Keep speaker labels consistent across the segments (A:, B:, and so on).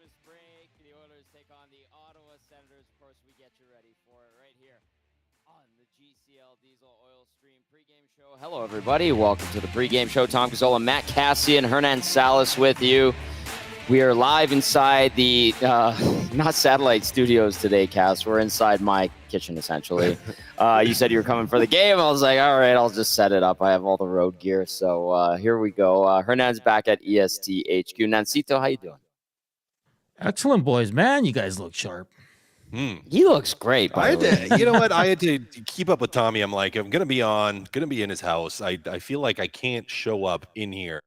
A: this break, the Oilers take on the Ottawa Senators. Of course, we get you ready for it right here on the GCL Diesel Oil Stream pregame show. Hello, everybody. Welcome to the pregame show. Tom Gazzola, Matt Kassian, Hernan, Salas with you. We are live inside the, not satellite studios today, Cass. We're inside my kitchen, essentially. You said you were coming for the game. I was like, all right, I'll just set it up. I have all the road gear. So here we go. Hernan's back at EST HQ. Nancito, how you doing?
B: Excellent, boys. Man, you guys look sharp.
A: He looks great, by the way.
C: You know what? I had to keep up with Tommy. I'm like, I'm going to be in his house. I feel like I can't show up in here.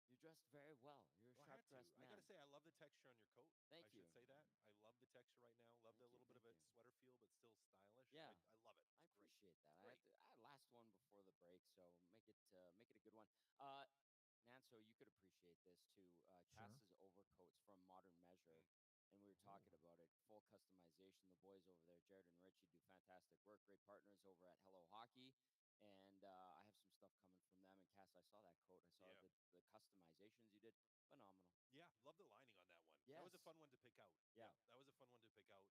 A: You dressed very well. You're a sharp-dressed man.
C: I got to say, I love the texture on your coat.
A: Thank you.
C: I should say that. I love the texture right now. Love the little bit of a sweater feel, but still stylish.
A: Yeah.
C: I love it.
A: I appreciate that. I had last one before the break, so make it a good one. Nanso, you could appreciate this too. Cass's overcoats from Modern Measure, and we were talking about it. Full customization. The boys over there, Jared and Richie, do fantastic work. Great partners over at Hello Hockey, and I have some stuff coming from them. And Cass, I saw that coat. I saw the customizations you did. Phenomenal.
C: Yeah, love the lining on that one.
A: Yes.
C: That was a fun one to pick out.
A: Yeah.
C: That was a fun one to pick out.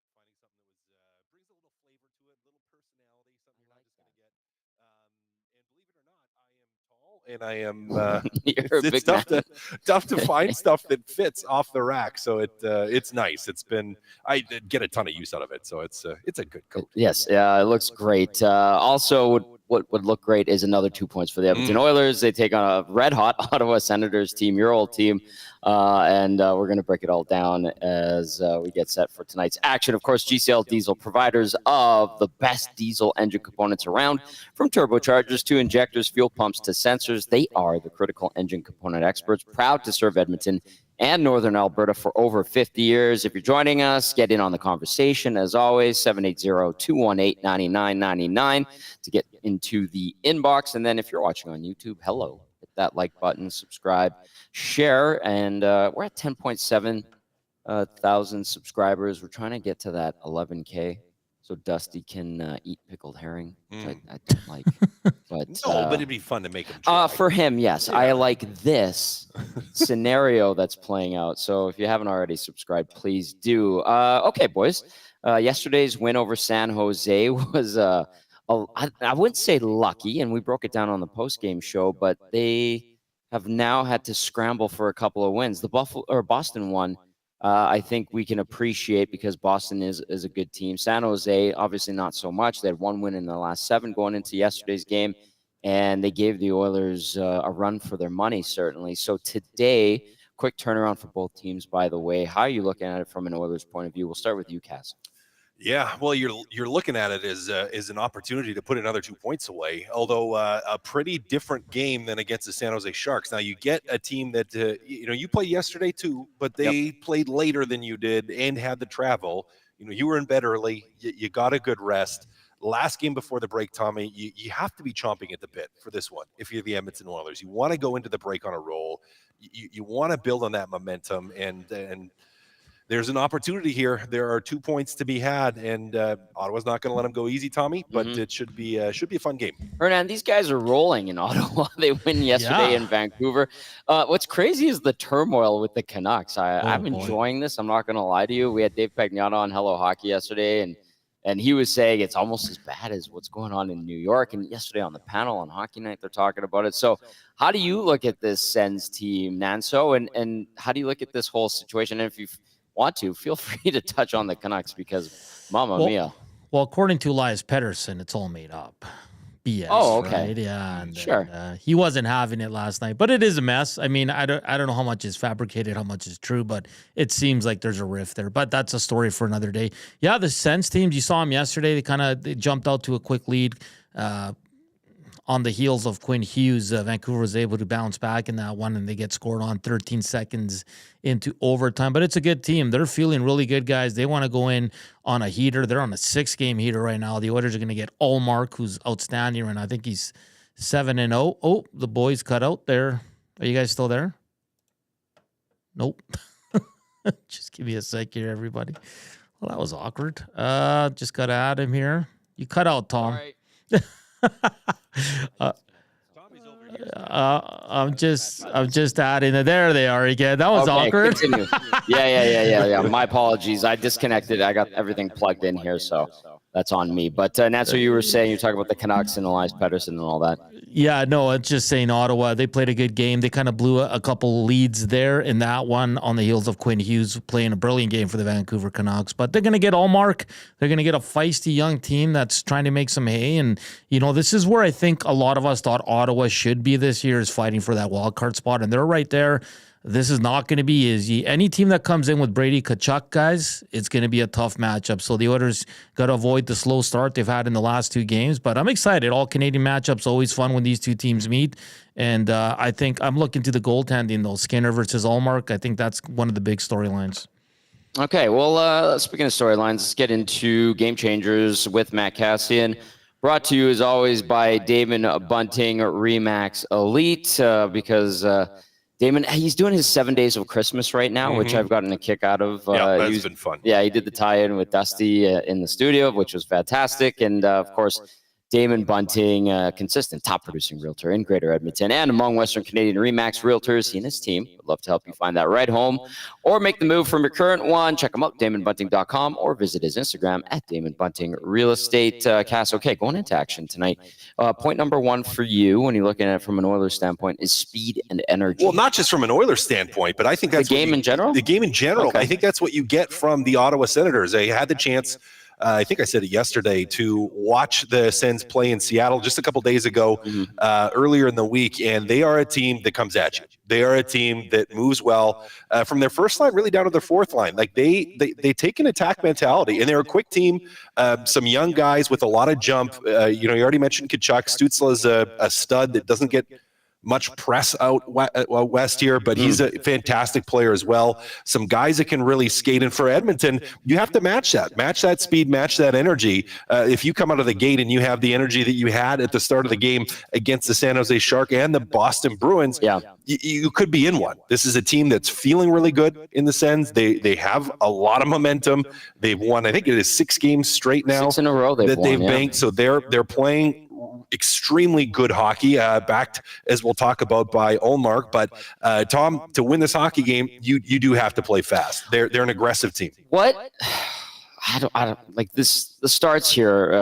C: Finding something that was brings a little flavor to it, a little personality, something you're not just going to get. And believe it or not, I am tall, and I am. It's tough to find stuff that fits off the rack. So it's nice. I did get a ton of use out of it. So it's a good coat.
A: Yes, it looks great. Also, what would look great is another 2 points for the Edmonton Oilers. They take on a red-hot Ottawa Senators team, your old team, and we're going to break it all down as we get set for tonight's action. Of course, GCL Diesel, providers of the best diesel engine components around, from turbochargers to injectors, fuel pumps to sensors. They are the critical engine component experts, proud to serve Edmonton and Northern Alberta for over 50 years. If you're joining us, get in on the conversation. As always, 780-218-9999 to get into the inbox. And then if you're watching on YouTube, hello, hit that like button, subscribe, share. And we're at 10.7 thousand subscribers. We're trying to get to that 11K so Dusty can eat pickled herring. I don't like. But,
C: but it'd be fun to make him try.
A: For him, yes. Yeah. I like this scenario that's playing out. So if you haven't already subscribed, please do. Okay, boys. Yesterday's win over San Jose was, I wouldn't say lucky, and we broke it down on the post-game show, but they have now had to scramble for a couple of wins. The Boston one, I think we can appreciate because Boston is a good team. San Jose, obviously not so much. They had one win in the last 7 going into yesterday's game, and they gave the Oilers a run for their money, certainly. So today, quick turnaround for both teams, by the way. How are you looking at it from an Oilers point of view? We'll start with you, Cass.
C: Yeah, well, you're looking at it as an opportunity to put another 2 points away, although a pretty different game than against the San Jose Sharks. Now, you get a team that, you played yesterday too, but they played later than you did and had the travel. You were in bed early. You got a good rest. Last game before the break, Tommy, you have to be chomping at the bit for this one if you're the Edmonton Oilers. You want to go into the break on a roll. You want to build on that momentum, and there's an opportunity here. There are 2 points to be had, and Ottawa's not going to let them go easy, Tommy, but it should be a fun game.
A: Hernan, these guys are rolling in Ottawa. They win yesterday in Vancouver. What's crazy is the turmoil with the Canucks. I'm enjoying this. I'm not going to lie to you. We had Dave Pagnotta on Hello Hockey yesterday, and he was saying it's almost as bad as what's going on in New York. And yesterday on the panel on Hockey Night, they're talking about it. So how do you look at this Sens team, Nanso, and how do you look at this whole situation? And if you want to, feel free to touch on the Canucks because Mamma Mia.
B: Well, according to Elias Pettersson, it's all made up. BS.
A: Oh, okay.
B: Right? Yeah. And,
A: sure.
B: He wasn't having it last night, but it is a mess. I mean, I don't know how much is fabricated, how much is true, but it seems like there's a rift there. But that's a story for another day. Yeah, the Sens teams, you saw them yesterday. They jumped out to a quick lead. On the heels of Quinn Hughes, Vancouver was able to bounce back in that one, and they get scored on 13 seconds into overtime. But it's a good team. They're feeling really good, guys. They want to go in on a heater. They're on a 6-game heater right now. The Oilers are going to get Allmark, who's outstanding, and I think he's 7-0. Oh, the boys cut out there. Are you guys still there? Nope. Just give me a sec here, everybody. Well, that was awkward. Just got to add him here. You cut out, Tom.
A: All right.
C: Tommy's over
B: I'm just adding it. There they are again. That was awkward.
A: Continue. Yeah. My apologies. I disconnected. I got everything plugged in here, so that's on me. But that's what you were saying. You're talking about the Canucks and Elias Pettersson and all that.
B: Yeah, no, it's just saying Ottawa, they played a good game. They kind of blew a couple leads there in that one on the heels of Quinn Hughes playing a brilliant game for the Vancouver Canucks. But they're going to get Allmark. They're going to get a feisty young team that's trying to make some hay. And, this is where I think a lot of us thought Ottawa should be this year, is fighting for that wild card spot. And they're right there. This is not going to be easy. Any team that comes in with Brady Tkachuk, guys, it's going to be a tough matchup. So the Oilers got to avoid the slow start they've had in the last two games. But I'm excited. All Canadian matchups, always fun when these two teams meet. And I think I'm looking to the goaltending, though. Skinner versus Allmark. I think that's one of the big storylines.
A: Okay, well, speaking of storylines, let's get into Game Changers with Matt Kassian. Brought to you, as always, by Damon Bunting Remax Elite, because Damon, he's doing his 7 days of Christmas right now, which I've gotten a kick out of.
C: That's been fun.
A: Yeah, he did the tie-in with Dusty in the studio, which was fantastic. And, of course, Damon Bunting, consistent top-producing realtor in Greater Edmonton and among Western Canadian RE/MAX realtors. He and his team would love to help you find that right home or make the move from your current one. Check him out, DamonBunting.com, or visit his Instagram at Damon Bunting Real Estate. Cass, okay, going into action tonight. Point number one for you, when you're looking at it from an Oilers standpoint, is speed and energy.
C: Well, not just from an Oilers standpoint, but I think that's
A: the game in general.
C: The game in general. Okay. I think that's what you get from the Ottawa Senators. They had the chance. I think I said it yesterday, to watch the Sens play in Seattle just a couple days ago, earlier in the week, and they are a team that comes at you. They are a team that moves well from their first line really down to their fourth line. Like they take an attack mentality, and they're a quick team. Some young guys with a lot of jump. You already mentioned Tkachuk. Stützle is a stud that doesn't get much press out west here, but he's a fantastic player as well. Some guys that can really skate. And for Edmonton, you have to match that speed, match that energy. If you come out of the gate and you have the energy that you had at the start of the game against the San Jose Sharks and the Boston Bruins, you could be in one. This is a team that's feeling really good in the Sens. They have a lot of momentum. They've won, I think it is 6 games straight now.
A: 6 in a row they've won,
C: banked. So they're playing extremely good hockey, backed, as we'll talk about, by Allmark. But Tom, to win this hockey game, you do have to play fast. They're an aggressive team.
A: What? I don't like this. The starts here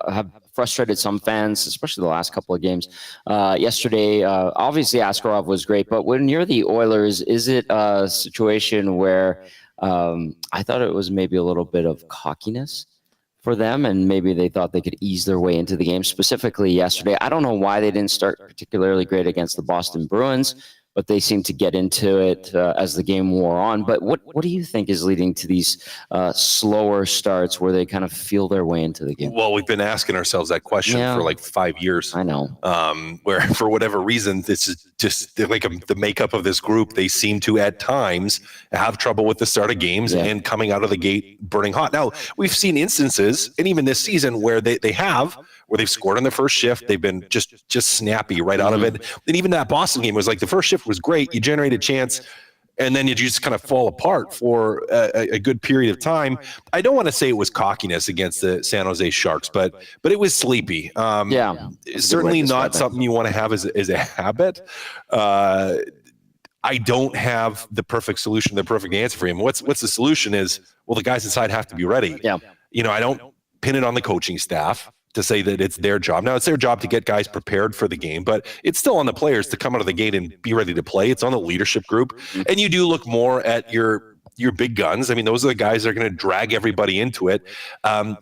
A: have frustrated some fans, especially the last couple of games. Yesterday, obviously Askarov was great, but when you're the Oilers, is it a situation where I thought it was maybe a little bit of cockiness for them, and maybe they thought they could ease their way into the game, specifically yesterday? I don't know why they didn't start particularly great against the Boston Bruins, but they seemed to get into it as the game wore on. But what do you think is leading to these slower starts where they kind of feel their way into the game?
C: Well, we've been asking ourselves that question for like 5 years.
A: I know.
C: Where for whatever reason, this is just like the makeup of this group. They seem to at times have trouble with the start of games and coming out of the gate burning hot. Now, we've seen instances, and even this season, where they've scored on the first shift. They've been just snappy right out of it. And even that Boston game was like the first shift was great. You generate a chance, and then you just kind of fall apart for a good period of time. I don't want to say it was cockiness against the San Jose Sharks, but it was sleepy. Certainly not something you want to have as a habit. I don't have the perfect solution, the perfect answer for him. What's the solution is, well, the guys inside have to be ready.
A: Yeah.
C: I don't pin it on the coaching staff to say that it's their job. Now, it's their job to get guys prepared for the game, but it's still on the players to come out of the gate and be ready to play. It's on the leadership group. And you do look more at your big guns. I mean, those are the guys that are going to drag everybody into it.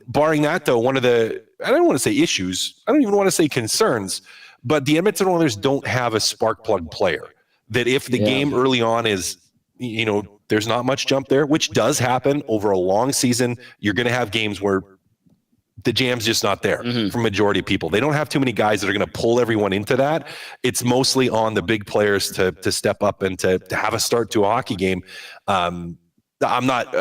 C: Barring that, though, one of the, I don't want to say issues, I don't even want to say concerns, but the Edmonton Oilers don't have a spark plug player that if the game early on is, there's not much jump there, which does happen over a long season. You're going to have games where the jam's just not there for majority of people. They don't have too many guys that are going to pull everyone into that. It's mostly on the big players to step up and to have a start to a hockey game. I'm not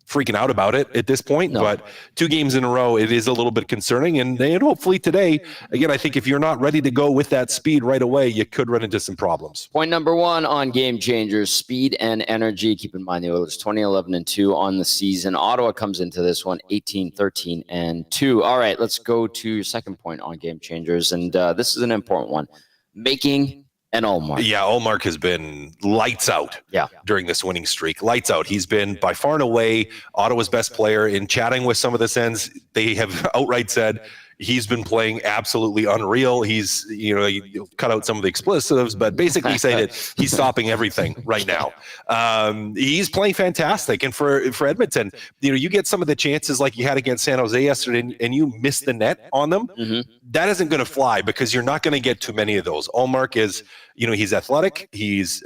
C: freaking out about it at this point, but 2 games in a row, it is a little bit concerning. And hopefully today, again, I think if you're not ready to go with that speed right away, you could run into some problems.
A: Point number 1 on Game Changers, speed and energy. Keep in mind the Oilers 20-11-2 on the season. Ottawa comes into this one 18-13-2. All right, let's go to your second point on Game Changers. And this is an important one. making an Allmark.
C: Yeah, Allmark has been lights out during this winning streak. Lights out. He's been by far and away Ottawa's best player. In chatting with some of the Sens, they have outright said he's been playing absolutely unreal. He's, you cut out some of the expletives, but basically say that he's stopping everything right now. He's playing fantastic. And for Edmonton, you get some of the chances like you had against San Jose yesterday and you miss the net on them.
A: Mm-hmm.
C: That isn't going to fly because you're not going to get too many of those. Allmark is, he's athletic. He's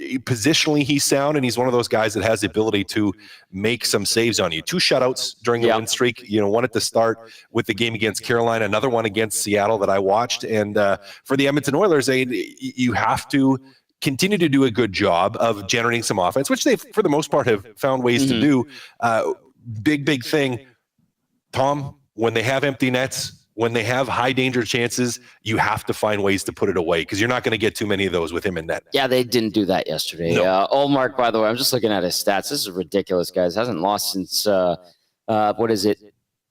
C: positionally he's sound, and he's one of those guys that has the ability to make some saves on you. 2 shutouts during the win streak. One at the start with the game against Carolina, another one against Seattle that I watched. And for the Edmonton Oilers, you have to continue to do a good job of generating some offense, which they, for the most part, have found ways to do. Big thing, Tom, when they have empty nets, when they have high danger chances, you have to find ways to put it away because you're not going to get too many of those with him in net.
A: Yeah, they didn't do that yesterday.
C: No.
A: Allmark, by the way, I'm just looking at his stats. This is ridiculous, guys. Hasn't lost since,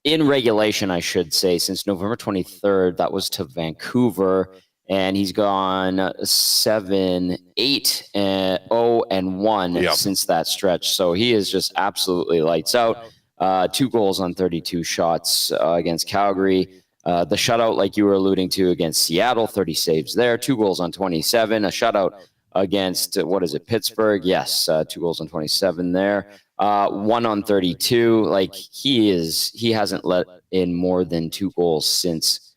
A: in regulation, I should say, since November 23rd. That was to Vancouver. And he's gone 7-8-0-1 since that stretch. So he is just absolutely lights out. 2 goals on 32 shots against Calgary. The shutout, like you were alluding to, against Seattle, 30 saves there, 2 goals on 27. A shutout against, Pittsburgh? Yes, 2 goals on 27 there. 1 on 32. Like, he hasn't let in more than 2 goals since,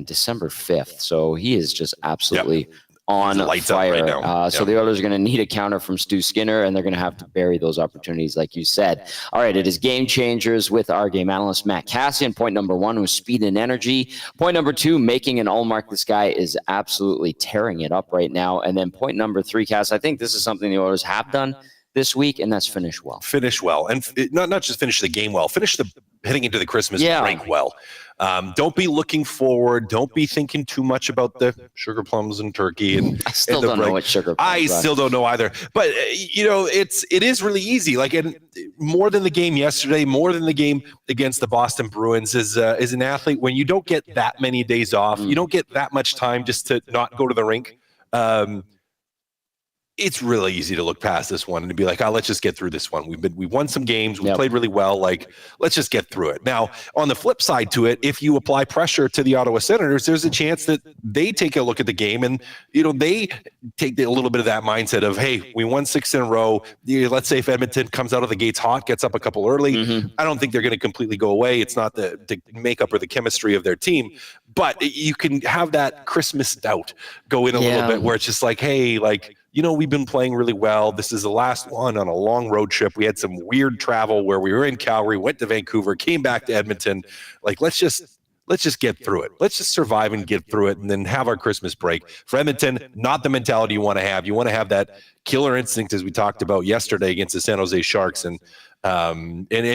A: December 5th. So he is just absolutely on fire.
C: Right now.
A: So the Oilers are going to need a counter from Stu Skinner, and they're going to have to bury those opportunities, like you said. All right, it is game changers with our game analyst, Matt Kassian. Point number 1 was speed and energy. Point number 2, making an Allmark. This guy is absolutely tearing it up right now. And then point number 3, Cass, I think this is something the Oilers have done this week, and that's finish well.
C: Finish well. And not just finish the game well, finish the heading into the Christmas break well. Don't be looking forward. Don't be thinking too much about the sugar plums and turkey. And
A: I still don't know what sugar plums
C: I still don't know either. But, it is really easy. Like, and more than the game yesterday, more than the game against the Boston Bruins is an athlete, when you don't get that many days off, you don't get that much time just to not go to the rink. It's really easy to look past this one and to be like, let's just get through this one. We won some games. We played really well. Like, let's just get through it. Now, on the flip side to it, if you apply pressure to the Ottawa Senators, there's a chance that they take a look at the game and, they take a little bit of that mindset of, hey, we won 6 in a row. Let's say if Edmonton comes out of the gates hot, gets up a couple early, I don't think they're going to completely go away. It's not the makeup or the chemistry of their team, but you can have that Christmas doubt go in a little bit where it's just like, hey, like, we've been playing really well. This is the last one on a long road trip. We had some weird travel where we were in Calgary, went to Vancouver, came back to Edmonton. Like, let's just get through it. Let's just survive and get through it and then have our Christmas break. For Edmonton, not the mentality you want to have. You want to have that killer instinct, as we talked about yesterday against the San Jose Sharks, and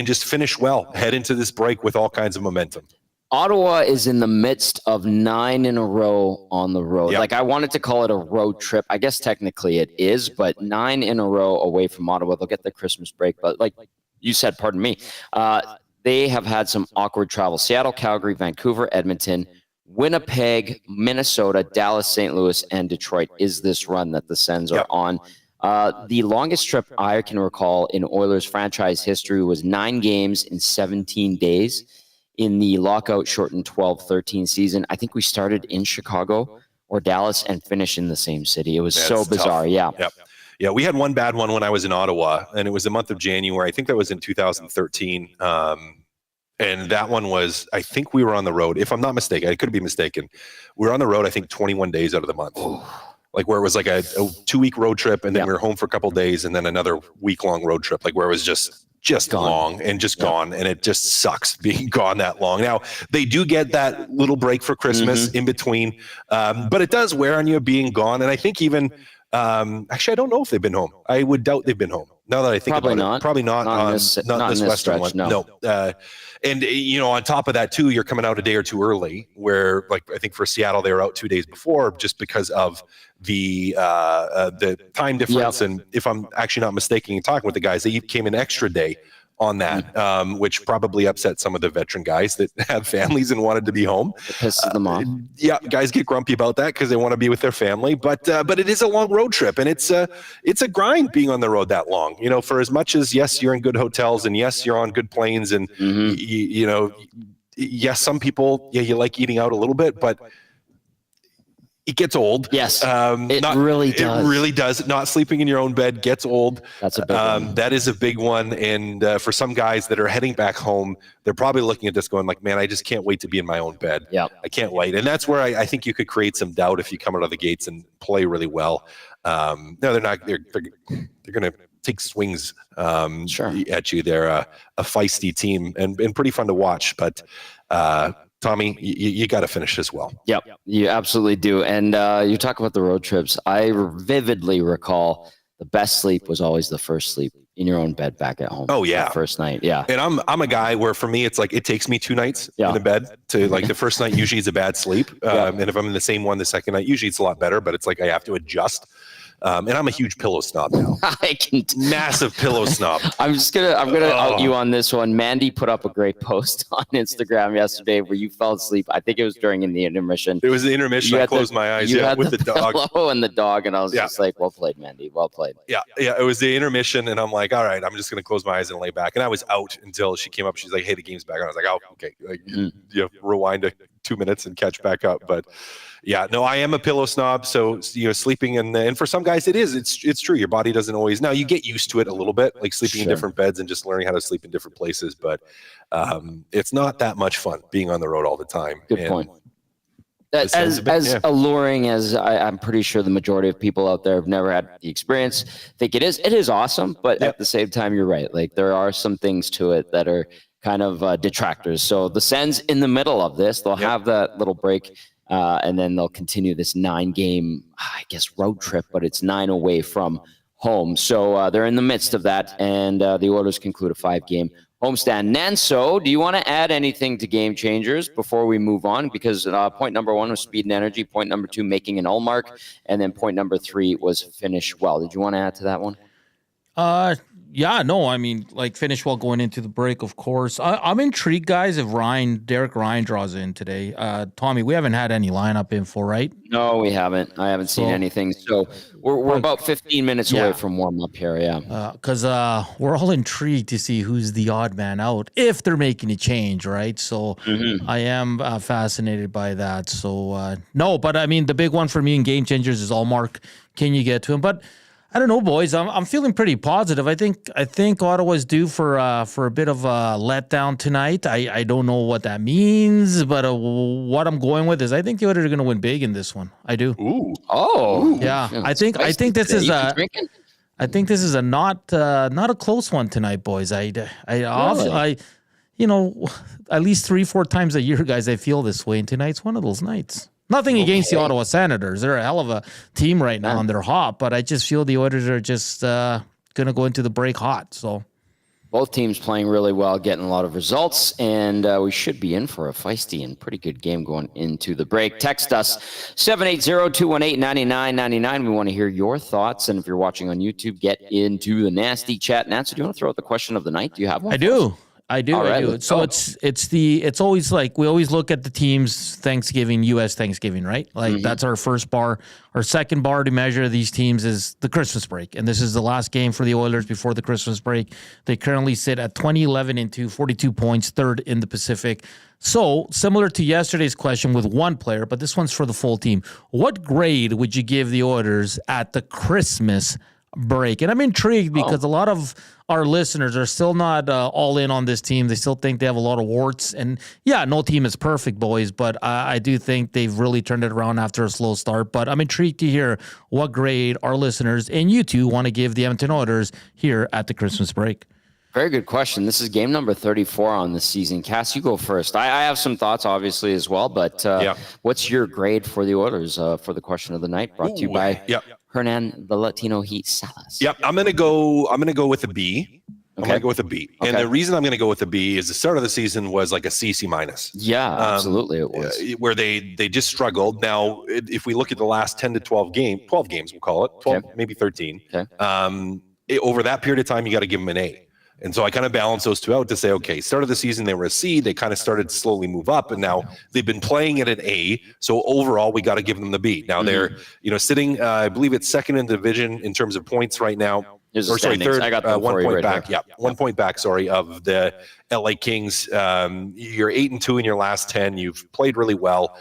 C: just finish well, head into this break with all kinds of momentum.
A: Ottawa is in the midst of 9 in a row on the road. Like, I wanted to call it a road trip. I guess technically it is, but 9 in a row away from Ottawa. They'll get the Christmas break. But like you said, pardon me, they have had some awkward travel. Seattle, Calgary, Vancouver, Edmonton, Winnipeg, Minnesota, Dallas, St. Louis, and Detroit is this run that the Sens are on. The longest trip I can recall in Oilers franchise history was 9 games in 17 days. In the lockout shortened 12-13 season, I think we started in Chicago or Dallas and finished in the same city. It was so bizarre.
C: Tough. Yeah, we had one bad one when I was in Ottawa, and it was the month of January. I think that was in 2013. And that one was, I think we were on the road. If I'm not mistaken, I could be mistaken. We were on the road, I think, 21 days out of the month. Like, where it was like a 2-week road trip, and then we were home for a couple of days, and then another week-long road trip, like where it was just gone. Long and just gone, and it just sucks being gone that long. Now, they do get that little break for Christmas in between, but it does wear on you being gone. And I think even actually, I don't know if they've been home. I would doubt they've been home. Now that I think about it, probably not on this Western
A: stretch,
C: one.
A: No.
C: And on top of that too, you're coming out a day or two early. Where, like, I think for Seattle, they were out 2 days before, just because of the time difference. And if I'm actually not mistaken, talking with the guys, they came an extra day on that, which probably upset some of the veteran guys that have families and wanted to be home.
A: It pisses them off.
C: Yeah, guys get grumpy about that because they want to be with their family. But it is a long road trip, and it's a grind being on the road that long. You know, for as much as yes, you're in good hotels, and yes, you're on good planes, and you know, yes, some people you like eating out a little bit, but it gets old.
A: Yes, it really does.
C: It really does. Not sleeping in your own bed gets old.
A: That's a big one.
C: That is a big one. And for some guys that are heading back home, they're probably looking at this going like, man, I just can't wait to be in my own bed.
A: Yeah,
C: I can't wait. And that's where I think you could create some doubt if you come out of the gates and play really well. No, they're not. They're going to take swings at you. They're a feisty team and pretty fun to watch. But Tommy, you got to finish as well.
A: Yep, you absolutely do. And you talk about the road trips. I vividly recall the best sleep was always the first sleep in your own bed back at home.
C: Oh yeah,
A: first night. Yeah,
C: and I'm a guy where for me it's like it takes me 2 nights in a bed to like the first night usually is a bad sleep, and if I'm in the same one the second night usually it's a lot better. But it's like I have to adjust. And I'm a huge pillow snob now. Massive pillow snob. I'm
A: gonna out you on this one. Mandy put up a great post on Instagram yesterday where you fell asleep. I think it was during the intermission.
C: It was the intermission. I closed my eyes.
A: You had
C: with the dog
A: and the dog, and I was just like, "Well played, Mandy. Well played."
C: Yeah. It was the intermission, and I'm like, "All right, I'm just gonna close my eyes and lay back." And I was out until she came up. She's like, "Hey, the game's back." And I was like, "Oh, okay." Like, you rewind 2 minutes and catch back up, but. Yeah, no, I am a pillow snob. So, you know, sleeping and for some guys it's true. Your body doesn't always, now you get used to it a little bit, like sleeping in different beds and just learning how to sleep in different places. But it's not that much fun being on the road all the time.
A: Good point. As alluring as I'm pretty sure the majority of people out there have never had the experience, think it is awesome. But at the same time, you're right. Like there are some things to it that are kind of detractors. So the Sens in the middle of this, they'll have that little break. And then they'll continue this 9-game, I guess, road trip, but it's 9 away from home. So they're in the midst of that, and the Oilers conclude a 5-game homestand. Nanso, do you want to add anything to Game Changers before we move on? Because point number 1 was speed and energy, point number 2, making an all mark, and then point number 3 was finish well. Did you want to add to that one?
B: Yeah, no, I mean, like finish well going into the break, of course. I'm intrigued, guys, if Derek Ryan draws in today. Tommy, we haven't had any lineup info, right?
A: No, we haven't. I haven't seen anything. So we're about 15 minutes away from warm up here,
B: because we're all intrigued to see who's the odd man out if they're making a change, right? So I am fascinated by that. So no, but I mean, the big one for me in Game Changers is Allmark. Can you get to him? But I don't know, boys. I'm feeling pretty positive. I think Ottawa's due for a bit of a letdown tonight. I don't know what that means, but what I'm going with is I think the Oilers are going to win big in this one. I do.
C: Ooh.
A: Oh.
B: Yeah. I think this is a not a close one tonight, boys. I you know, at least 3-4 times a year, guys, I feel this way, and tonight's one of those nights. Nothing against the Ottawa Senators. They're a hell of a team right now, and they're hot. But I just feel the Oilers are just going to go into the break hot. So
A: both teams playing really well, getting a lot of results, and we should be in for a feisty and pretty good game going into the break. Text us 780-218-9999. We want to hear your thoughts, and if you're watching on YouTube, get into the nasty chat. Nancy, do you want to throw out the question of the night? Do you have one?
B: I do.
A: Right,
B: so it's always like we always look at the teams Thanksgiving, U.S. Thanksgiving, right? Like that's our first bar. Our second bar to measure these teams is the Christmas break, and this is the last game for the Oilers before the Christmas break. They currently sit at 20-11-2, 42 points, third in the Pacific. So similar to yesterday's question with one player, but this one's for the full team. What grade would you give the Oilers at the Christmas break? And I'm intrigued because a lot of our listeners are still not all in on this team. They still think they have a lot of warts. And yeah, no team is perfect, boys, but I do think they've really turned it around after a slow start. But I'm intrigued to hear what grade our listeners and you two want to give the Edmonton Oilers here at the Christmas break.
A: Very good question. This is game number 34 on the season. Cass, you go first. I have some thoughts, obviously, as well. But what's your grade for the Oilers for the question of the night? Brought to you by Hernan, the Latino Heat, Salas.
C: Yep, I'm gonna go with a B. I'm gonna go with a B. And the reason I'm gonna go with a B is the start of the season was like a C minus.
A: Yeah, absolutely it was.
C: Where they just struggled. Now, if we look at the last 10 to 12 games, we'll call it, 12, maybe 13.
A: Okay.
C: Over that period of time, you got to give them an A. And so I kind of balance those two out to say, okay, start of the season, they were a C. They kind of started to slowly move up, and now they've been playing at an A. So overall, we got to give them the B. Now they're, sitting, I believe it's second in the division in terms of points right now. Third.
A: I got
C: 1 point back.
A: Here.
C: Yeah, 1 point back. Sorry, of the LA Kings. You're 8-2 in your last 10. You've played really well.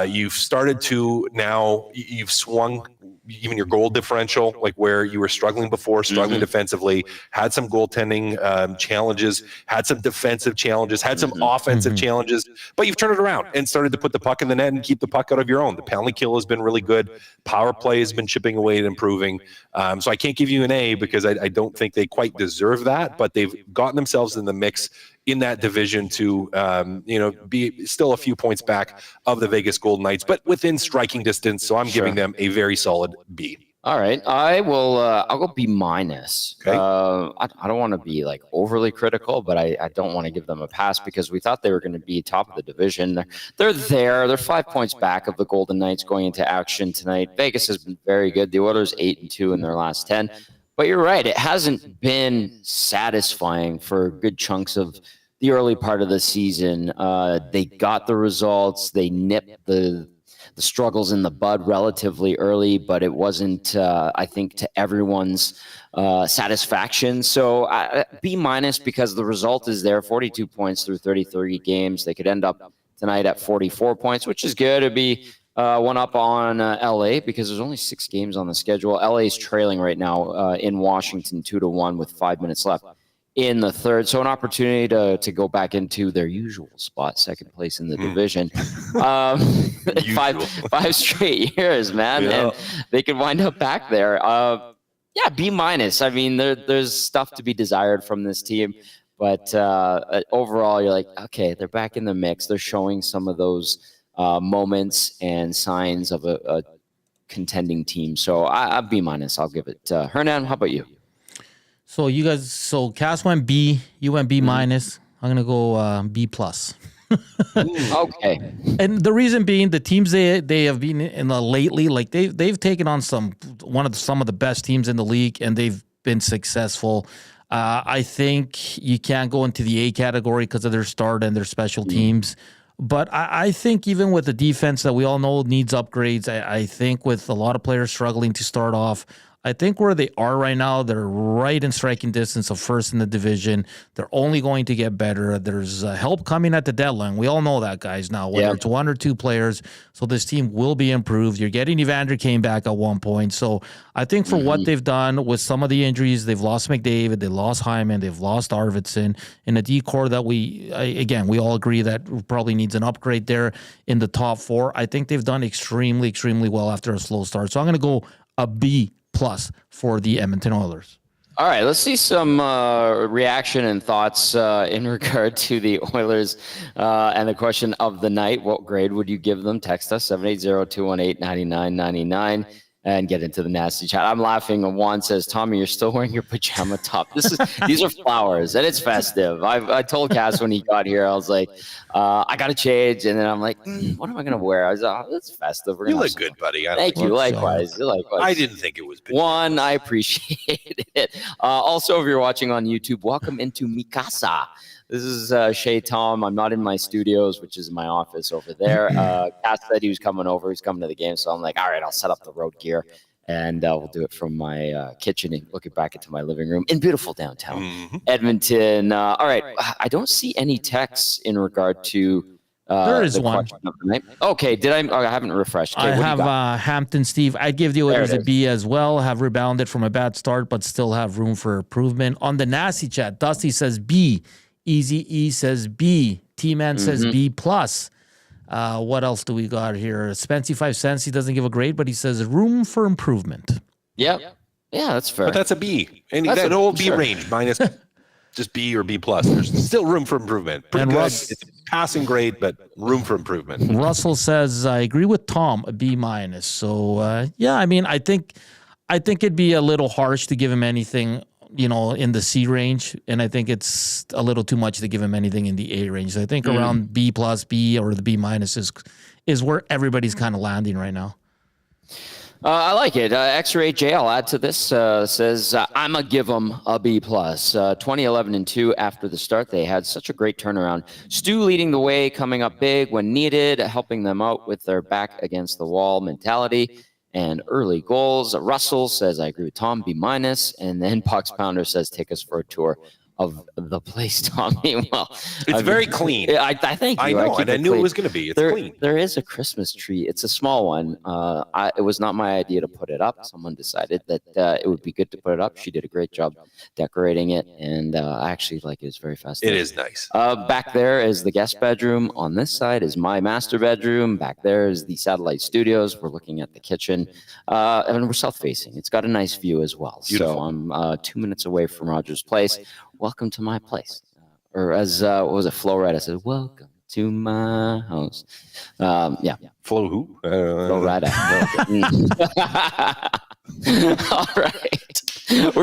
C: You've started to now. You've swung even your goal differential, like where you were struggling before, struggling defensively, had some goaltending challenges, had some defensive challenges, had some offensive challenges, but you've turned it around and started to put the puck in the net and keep the puck out of your own. The penalty kill has been really good. Power play has been chipping away and improving. So I can't give you an A because I don't think they quite deserve that, but they've gotten themselves in the mix in that division to, be still a few points back of the Vegas Golden Knights, but within striking distance. So I'm giving them a very solid B.
A: All right. I will, I'll go B minus.
C: Okay.
A: I don't want to be like overly critical, but I don't want to give them a pass because we thought they were going to be top of the division. They're there. They're 5 points back of the Golden Knights going into action tonight. Vegas has been very good. The Oilers 8-2 in their last 10. But you're right. It hasn't been satisfying for good chunks of the early part of the season. They got the results. They nipped the struggles in the bud relatively early, but it wasn't, I think, to everyone's satisfaction. So B minus because the result is there, 42 points through 33 games. They could end up tonight at 44 points, which is good. It'd be one up on LA because there's only 6 games on the schedule. LA is trailing right now in Washington 2-1 with 5 minutes left in the third. So an opportunity to go back into their usual spot, second place in the division. 5 straight years, man. Yeah. And they could wind up back there. B minus. I mean, there's stuff to be desired from this team. But overall, you're like, okay, they're back in the mix. They're showing some of those moments and signs of a contending team. So I B minus. I'll give it. Hernan, how about you?
B: So you guys, Cass went B, you went B minus. I'm gonna go B plus.
A: Okay.
B: And the reason being, the teams they have been in lately, like they've taken on some of the best teams in the league, and they've been successful. I think you can't go into the A category because of their start and their special teams. But I think even with the defense that we all know needs upgrades, I think with a lot of players struggling to start off, I think where they are right now, they're right in striking distance of first in the division. They're only going to get better. There's help coming at the deadline. We all know that, guys, now, whether it's 1 or 2 players. So this team will be improved. You're getting Evander Kane back at one point. So I think for what they've done with some of the injuries, they've lost McDavid, they lost Hyman, they've lost Arvidsson. In a D-core that we all agree that probably needs an upgrade there in the top 4. I think they've done extremely, extremely well after a slow start. So I'm going to go a B plus for the Edmonton Oilers.
A: All right, let's see some reaction and thoughts in regard to the Oilers and the question of the night. What grade would you give them? Text us 780-218-9999 and get into the nasty chat. I'm laughing. Juan says, Tommy, you're still wearing your pajama top. These are flowers, and it's festive. I told Cass when he got here, I was like, I got to change. And then I'm like, what am I going to wear? I was like, it's festive.
C: You look good, buddy.
A: Thank you. Likewise.
C: I didn't think it was big.
A: Juan, I appreciate it. Also, if you're watching on YouTube, welcome into Mikasa. This is Shay Tom. I'm not in my studios, which is my office over there. Cass said he was coming over. He's coming to the game. So I'm like, all right, I'll set up the road gear. And we'll do it from my kitchen and looking back into my living room in beautiful downtown Edmonton. All right. I don't see any texts in regard to
B: there is one.
A: Okay. I haven't refreshed. Okay,
B: I have Hampton Steve. I give the Oilers a B as well. Have rebounded from a bad start, but still have room for improvement. On the nasty chat, Dusty says B. Easy E says B. T-Man says B plus. What else do we got here? Spency 5 cents. He doesn't give a grade, but he says room for improvement.
A: Yep. Yeah, that's fair.
C: But that's a B. And that whole B range minus just B or B plus. There's still room for improvement. Pretty good. It's passing grade, but room for improvement.
B: Russell says, I agree with Tom, a B minus. So I mean, I think it'd be a little harsh to give him anything, in the C range, and I think it's a little too much to give him anything in the A range. So I think around B plus B or the B minus is where everybody's kind of landing right now.
A: I like it. X-Ray J, I'll add to this, says, I'm going to give them a B+. 20-11-2 after the start. They had such a great turnaround. Stu leading the way, coming up big when needed, helping them out with their back against the wall mentality and early goals. Russell says, I agree with Tom, B-. And then Pucks Pounder says, take us for a tour of the place, Tommy. Well,
C: it's very clean.
A: I thank you.
C: I know, and I knew it was going to be. It's clean.
A: There is a Christmas tree. It's a small one. It was not my idea to put it up. Someone decided that it would be good to put it up. She did a great job decorating it, and I actually like it. It's very festive.
C: It is nice.
A: Back there is the guest bedroom. On this side is my master bedroom. Back there is the satellite studios. We're looking at the kitchen, and we're south-facing. It's got a nice view as well.
C: Beautiful.
A: So I'm 2 minutes away from Rogers Place. Welcome to my place. Or as, what was it, Flo Rida said, welcome to my house. Yeah.
C: Flo who?
A: Flo Rida. All right.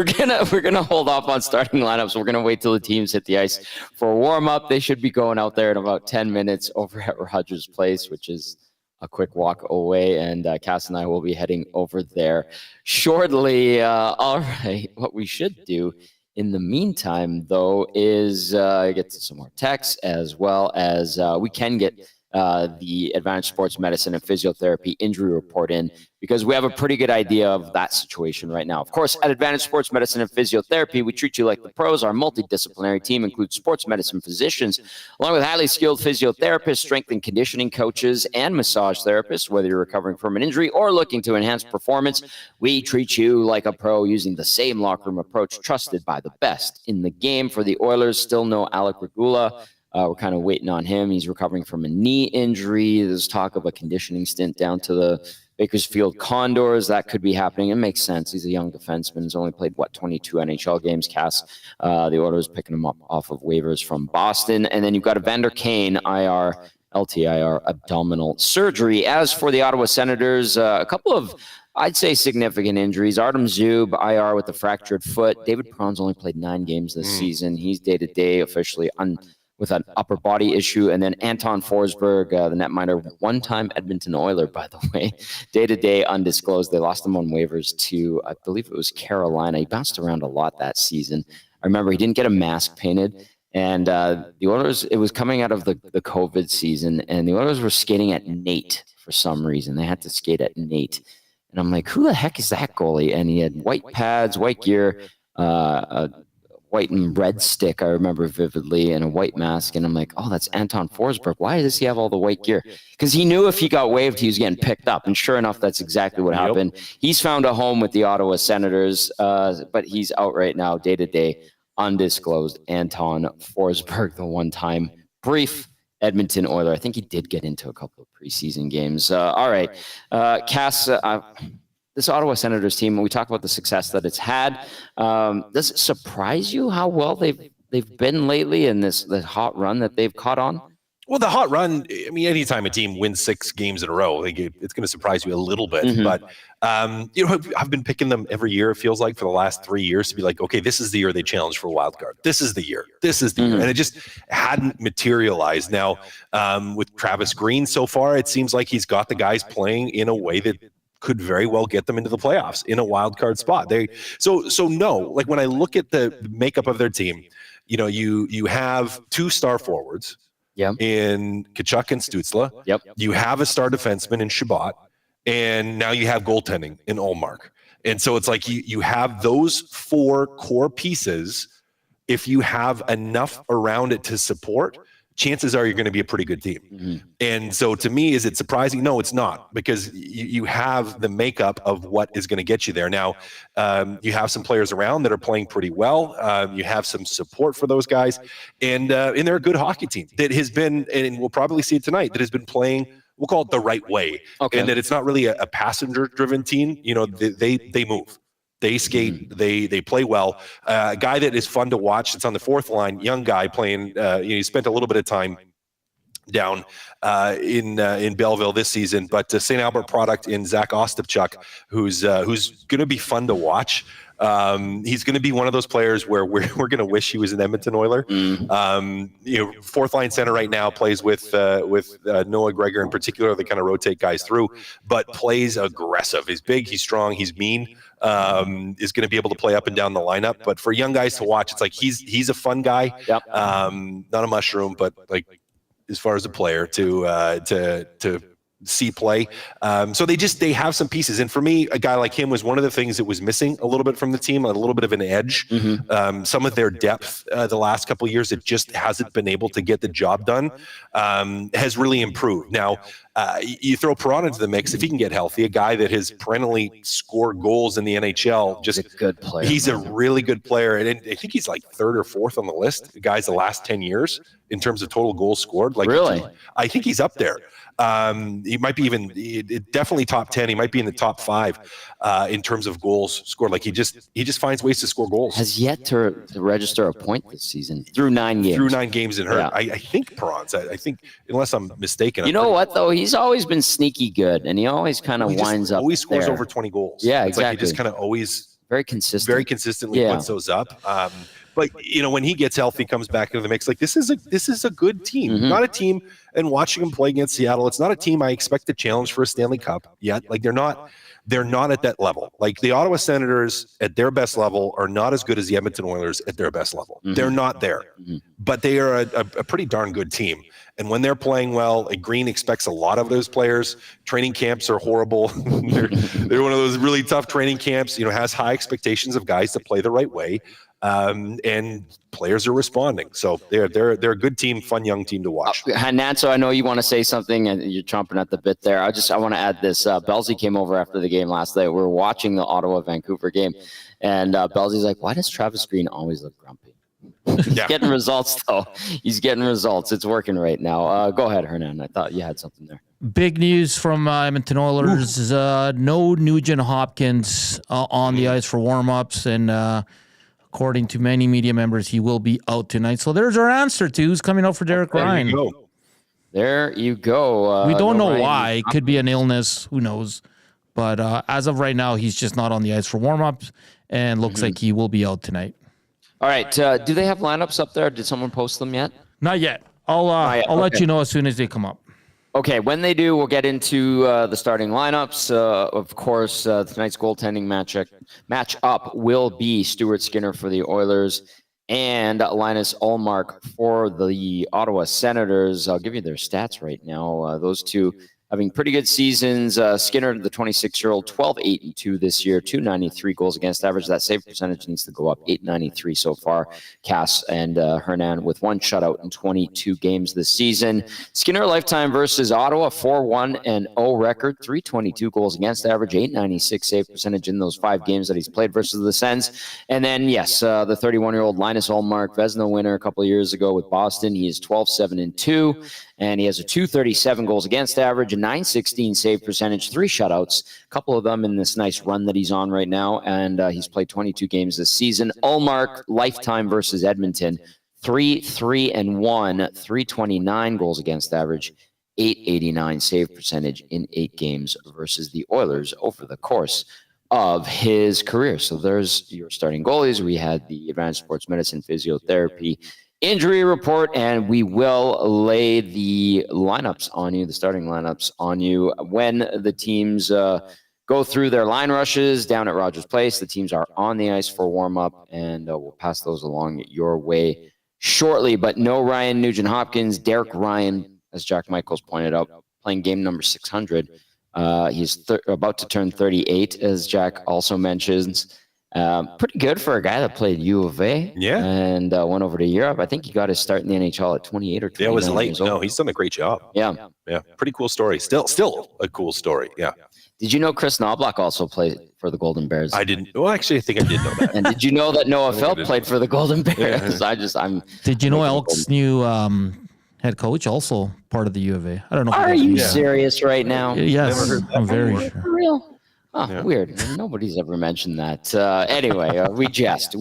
A: We're gonna hold off on starting lineups. We're gonna wait till the teams hit the ice for a warm-up. They should be going out there in about 10 minutes over at Rogers Place, which is a quick walk away, and Cass and I will be heading over there shortly. All right. What we should do in the meantime, though, is get to some more texts, as well as we can get the Advantage Sports Medicine and Physiotherapy injury report in, because we have a pretty good idea of that situation right now. Of course, at Advantage Sports Medicine and Physiotherapy, we treat you like the pros. Our multidisciplinary team includes sports medicine physicians, along with highly skilled physiotherapists, strength and conditioning coaches, and massage therapists. Whether you're recovering from an injury or looking to enhance performance, we treat you like a pro using the same locker room approach trusted by the best in the game. For the Oilers, still no Alec Regula. We're kind of waiting on him. He's recovering from a knee injury. There's talk of a conditioning stint down to the Bakersfield Condors. That could be happening. It makes sense. He's a young defenseman. He's only played, 22 NHL games, Cass. The Oilers picking him up off of waivers from Boston. And then you've got Evander Kane, IR, LTIR, abdominal surgery. As for the Ottawa Senators, a couple of, I'd say, significant injuries. Artem Zub, IR with a fractured foot. David Perron's only played 9 games this season. He's day-to-day officially with an upper body issue. And then Anton Forsberg, the netminder, one-time Edmonton Oiler, by the way, day-to-day undisclosed. They lost him on waivers to, I believe it was Carolina. He bounced around a lot that season. I remember he didn't get a mask painted. And the Oilers, it was coming out of the COVID season, and the Oilers were skating at Nate for some reason. They had to skate at Nate. And I'm like, who the heck is that goalie? And he had white pads, white gear, white and red stick, I remember vividly, and a white mask. And I'm like, oh, that's Anton Forsberg. Why does he have all the white gear? Because he knew if he got waived, he was getting picked up. And sure enough, that's exactly what happened. He's found a home with the Ottawa Senators, but he's out right now, day-to-day, undisclosed. Anton Forsberg, the one-time brief Edmonton Oiler. I think he did get into a couple of preseason games. All right. Cass, this Ottawa Senators team, when we talk about the success that it's had, does it surprise you how well they've been lately in this hot run that they've caught on?
C: Well, the hot run, I mean, anytime a team wins 6 games in a row, it's going to surprise you a little bit. Mm-hmm. But, I've been picking them every year, it feels like, for the last 3 years to be like, okay, this is the year they challenge for a wild card. This is the year. This is the year. And it just hadn't materialized. Now, with Travis Green so far, it seems like he's got the guys playing in a way that could very well get them into the playoffs in a wild card spot. So no, like when I look at the makeup of their team, you have 2 star forwards in Tkachuk and Stützle.
A: Yep.
C: You have a star defenseman in Shabbat, and now you have goaltending in Ullmark. And so it's like you have those 4 core pieces. If you have enough around it to support, chances are you're going to be a pretty good team. Mm-hmm. And so to me, is it surprising? No, it's not, because you have the makeup of what is going to get you there. Now, you have some players around that are playing pretty well. You have some support for those guys. And they're a good hockey team that has been, and we'll probably see it tonight, that has been playing, we'll call it the right way. Okay. And that it's not really a passenger-driven team. They move. They skate, they play well. A guy that is fun to watch, it's on the 4th line, young guy playing, he spent a little bit of time down in Belleville this season, but St. Albert product in Zach Ostapchuk, who's going to be fun to watch. He's going to be one of those players where we're going to wish he was an Edmonton Oiler. Fourth line center right now, plays with Noah Gregor in particular. They kind of rotate guys through, but plays aggressive. He's big, he's strong, he's mean. Is going to be able to play up and down the lineup. But for young guys to watch, it's like he's a fun guy.
A: Yep.
C: Not a mushroom, but like as far as a player to see play. So they have some pieces. And for me, a guy like him was one of the things that was missing a little bit from the team, a little bit of an edge. Some of their depth the last couple of years, it just hasn't been able to get the job done, has really improved. Now, you throw Perron into the mix, if he can get healthy, a guy that has perennially scored goals in the NHL, just
A: He's a good player.
C: He's a really good player. And I think he's like third or fourth on the list, the guys the last 10 years in terms of total goals scored. Like,
A: really?
C: I think he's up there. He might be definitely top 10. He might be in the top 5 in terms of goals scored. Like he just finds ways to score goals.
A: Has yet to register a point this season through 9 games.
C: Through 9 games in her.
A: Yeah.
C: I think Perron's. I think, unless I'm mistaken.
A: You know what though? He's always been sneaky good, and he always kind of winds up.
C: Always scores
A: there.
C: over 20 goals.
A: Yeah,
C: it's
A: exactly.
C: Like he just kind of always
A: very consistently
C: puts those up. But when he gets healthy, comes back into the mix. Like this is a good team, not a team. And watching him play against Seattle, it's not a team I expect to challenge for a Stanley Cup yet. Like they're not at that level. Like the Ottawa Senators at their best level are not as good as the Edmonton Oilers at their best level. They're not there, but they are a pretty darn good team. And when they're playing well, Green expects a lot of those players. Training camps are horrible. they're one of those really tough training camps. Has high expectations of guys to play the right way. And players are responding. So they're a good team, fun young team to watch.
A: Nanso, I know you want to say something and you're chomping at the bit there. I want to add this. Belsey came over after the game last night. We were watching the Ottawa-Vancouver game, and Belsey's like, why does Travis Green always look grumpy? He's getting results, though. He's getting results. It's working right now. Go ahead, Hernan. I thought you had something there.
B: Big news from Edmonton Oilers is no Nugent Hopkins on the ice for warm-ups, and according to many media members, he will be out tonight. So there's our answer to who's coming out for Derek Ryan.
A: There you go.
B: We don't know why. It could be an illness. Who knows? But as of right now, he's just not on the ice for warm-ups, and looks like he will be out tonight.
A: All right. Do they have lineups up there? Did someone post them yet?
B: Not yet. I'll let you know as soon as they come up.
A: Okay, when they do, we'll get into the starting lineups. Of course, tonight's goaltending matchup will be Stuart Skinner for the Oilers and Linus Ullmark for the Ottawa Senators. I'll give you their stats right now. Those two having pretty good seasons. Skinner, the 26-year-old, 12-8-2 this year, 293 goals against average. That save percentage needs to go up, 893 so far. Cass and Hernan with 1 shutout in 22 games this season. Skinner lifetime versus Ottawa, 4-1-0 record, 322 goals against average, 896 save percentage in those 5 games that he's played versus the Sens. And then, yes, the 31-year-old Linus Ullmark, Vezina winner a couple of years ago with Boston. He is 12-7-2. And he has a 237 goals against average, a 916 save percentage, 3 shutouts, a couple of them in this nice run that he's on right now. And he's played 22 games this season. Ullmark, lifetime versus Edmonton, 3-3-1, 329 goals against average, 889 save percentage in 8 games versus the Oilers over the course of his career. So there's your starting goalies. We had the Advanced Sports Medicine Physiotherapy injury report, and we will lay the lineups on you, the starting lineups on you when the teams go through their line rushes down at Rogers Place. The teams are on the ice for warm-up, and we'll pass those along your way shortly. But no Ryan Nugent-Hopkins. Derek Ryan, as Jack Michaels pointed out, playing game number 600. He's about to turn 38, as Jack also mentions. Pretty good for a guy that played U of A and went over to Europe. I think he got his start in the NHL at 28 or 29
C: Yeah, it was late.
A: years old.
C: No, he's done a great job.
A: Yeah.
C: Pretty cool story. Still a cool story. Yeah.
A: Did you know Chris Knobloch also played for the Golden Bears?
C: I didn't. Well, actually, I think I did know that.
A: And did you know that Noah Philp played for the Golden Bears?
C: Yeah.
B: Did you know Elk's new head coach also part of the U of A? I don't know.
A: Are you serious right now?
B: Yes, I'm very sure.
A: For real? Oh,
C: Yeah.
A: weird. Nobody's ever mentioned that. Anyway, we jest.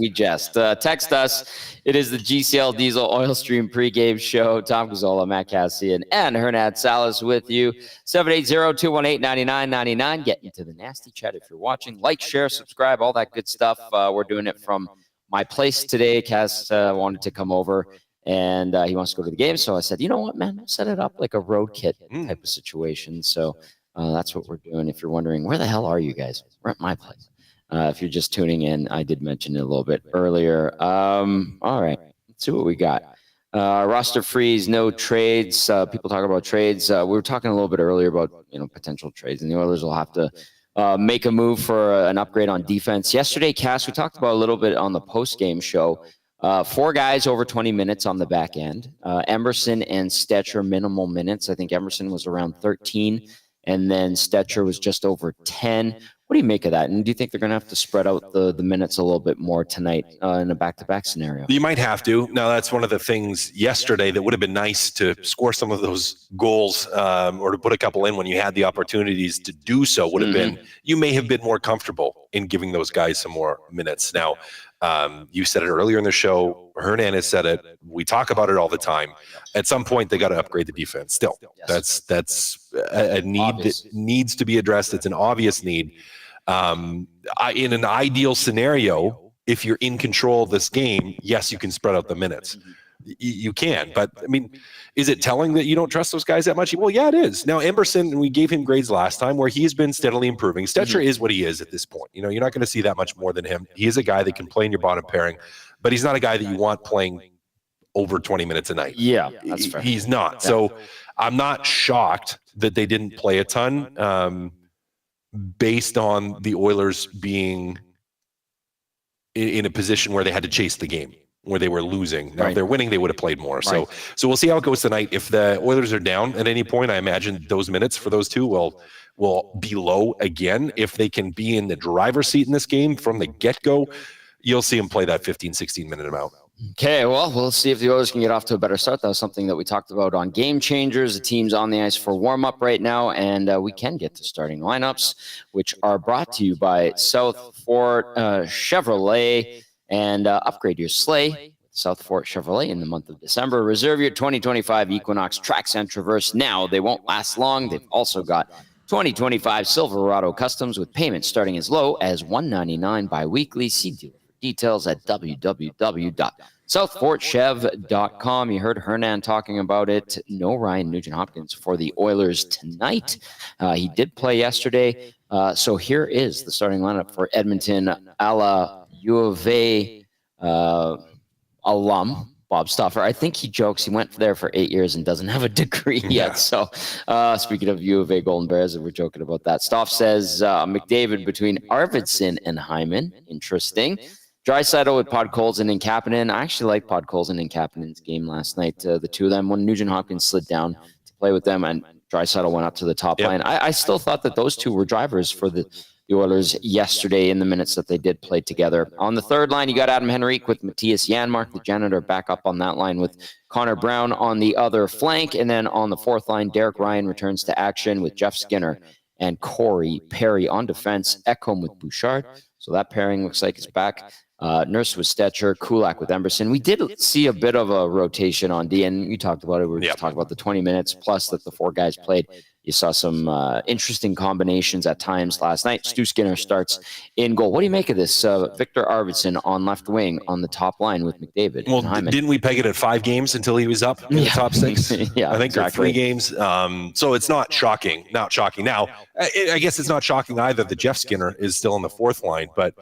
A: Text us. It is the GCL Diesel Oil Stream pregame show. Tom Gazzola, Matt Cassian, and Hernan Salas with you. 780-218-9999. Get into the nasty chat if you're watching. Like, share, subscribe, all that good stuff. We're doing it from my place today. Cass wanted to come over, and he wants to go to the game. So I said, you know what, man? We'll set it up like a road kit type of situation. So that's what we're doing. If you're wondering, where the hell are you guys? We're at my place. If you're just tuning in, I did mention it a little bit earlier. All right, let's see what we got. Roster freeze, no trades. People talk about trades. We were talking a little bit earlier about potential trades, and the Oilers will have to make a move for an upgrade on defense. Yesterday, Cass, we talked about a little bit on the post-game show. 4 guys over 20 minutes on the back end. Emerson and Stetcher minimal minutes. I think Emerson was around 13. And then Stetcher was just over 10. What do you make of that? And do you think they're going to have to spread out the minutes a little bit more tonight in a back-to-back scenario?
C: You might have to. Now, that's one of the things yesterday that would have been nice to score some of those goals or to put a couple in when you had the opportunities to do so would have been, you may have been more comfortable in giving those guys some more minutes. Now, you said it earlier in the show. Hernan has said it. We talk about it all the time. At some point, they got to upgrade the defense. Still, that's a need obvious. That needs to be addressed. It's an obvious need. In an ideal scenario, if you're in control of this game, yes, you can spread out the minutes. You can, but I mean, is it telling that you don't trust those guys that much? Well, yeah, it is. Now, Emerson, we gave him grades last time where he's been steadily improving. Stetcher is what he is at this point. You're not going to see that much more than him. He is a guy that can play in your bottom pairing, but he's not a guy that you want playing over 20 minutes a night.
A: Yeah, that's fair.
C: He's not. Yeah. So I'm not shocked that they didn't play a ton based on the Oilers being in a position where they had to chase the game, where they were losing. Now, if they're winning, they would have played more. Right. So we'll see how it goes tonight. If the Oilers are down at any point, I imagine those minutes for those two will be low again. If they can be in the driver's seat in this game from the get-go, you'll see them play that 15, 16-minute amount.
A: Okay, well, we'll see if the Oilers can get off to a better start. That was something that we talked about on Game Changers. The team's on the ice for warm-up right now, and we can get to starting lineups, which are brought to you by South Fort Chevrolet. And upgrade your sleigh, South Fort Chevrolet, in the month of December. Reserve your 2025 Equinox Trax and Traverse now. They won't last long. They've also got 2025 Silverado Customs with payments starting as low as $199 bi-weekly. See dealer for details at www.southfortchev.com. You heard Hernan talking about it. No Ryan Nugent-Hopkins for the Oilers tonight. He did play yesterday. So here is the starting lineup for Edmonton, a la U of A alum, Bob Stauffer. I think he jokes he went there for 8 years and doesn't have a degree yet. So speaking of U of A Golden Bears, we're joking about that. Stauf says McDavid between Arvidsson and Hyman. Interesting. Draisaitl with Podkolzin and Kapanen. I actually like Podkolzin and Kapanen's game last night. The two of them, when Nugent-Hopkins slid down to play with them and Draisaitl went up to the top line. I still thought that those two were drivers for the Oilers yesterday in the minutes that they did play together. On the third line, you got Adam Henrique with Matthias Janmark, the janitor, back up on that line with Connor Brown on the other flank. And then on the fourth line, Derek Ryan returns to action with Jeff Skinner and Corey Perry on defense, Ekholm with Bouchard. So that pairing looks like it's back. Nurse with Stetcher, Kulak with Emerson. We did see a bit of a rotation on D, and you talked about it. We were just talking about the 20 minutes plus that the 4 guys played. You saw some interesting combinations at times last night. Stu Skinner starts in goal. What do you make of this? Victor Arvidsson on left wing on the top line with McDavid.
C: Well, didn't we peg it at 5 games until he was up in the top 6?
A: Yeah,
C: I think exactly. 3 games. So it's not shocking. Not shocking. Now, I guess it's not shocking either that Jeff Skinner is still on the 4th line, but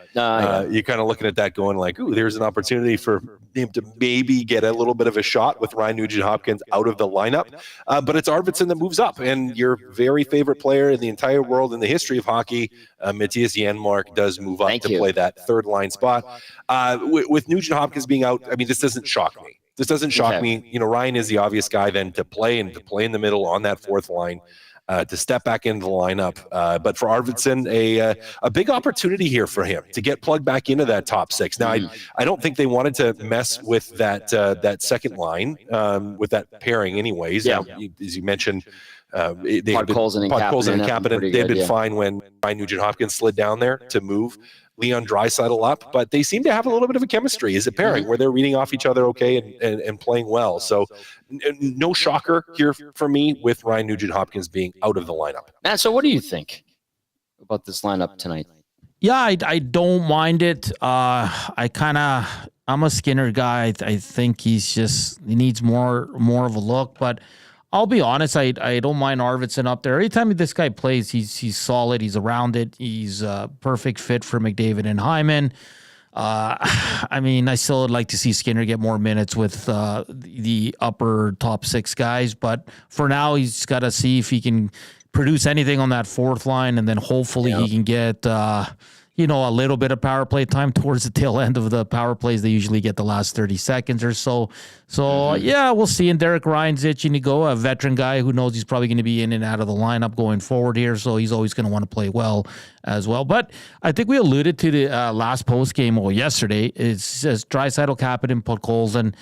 C: you're kind of looking at that going like, ooh, there's an opportunity for him to maybe get a little bit of a shot with Ryan Nugent-Hopkins out of the lineup. But it's Arvidsson that moves up, and your very favorite player in the entire world in the history of hockey, Matthias Janmark, does move up to play that 3rd line spot. With Nugent-Hopkins being out, I mean, this doesn't shock me. This doesn't shock me. Ryan is the obvious guy then to play in the middle on that 4th line. to step back into the lineup. But for Arvidsson, a big opportunity here for him to get plugged back into that top six. Now, I don't think they wanted to mess with that second line with that pairing anyways.
A: Yeah.
C: As you mentioned,
A: Podkolzin and Kapanen,
C: they've been fine when Ryan Nugent-Hopkins slid down there to move Leon Draisaitl up, but they seem to have a little bit of a chemistry as a pairing where they're reading off each other okay and playing well. So no shocker here for me with Ryan Nugent-Hopkins being out of the lineup.
A: Matt, so what do you think about this lineup tonight?
B: Yeah, I don't mind it. I'm a Skinner guy. I think he needs more of a look, but I'll be honest, I don't mind Arvidsson up there. Anytime this guy plays, he's solid. He's around it. He's a perfect fit for McDavid and Hyman. I still would like to see Skinner get more minutes with the upper top six guys, but for now, he's got to see if he can produce anything on that fourth line, and then hopefully he can get a little bit of power play time towards the tail end of the power plays. They usually get the last 30 seconds or so. So, we'll see. And Derek Ryan's itching to go, a veteran guy who knows he's probably going to be in and out of the lineup going forward here. So he's always going to want to play well as well. But I think we alluded to the last post game yesterday. It says Draisaitl, Kapanen, Podkolzin.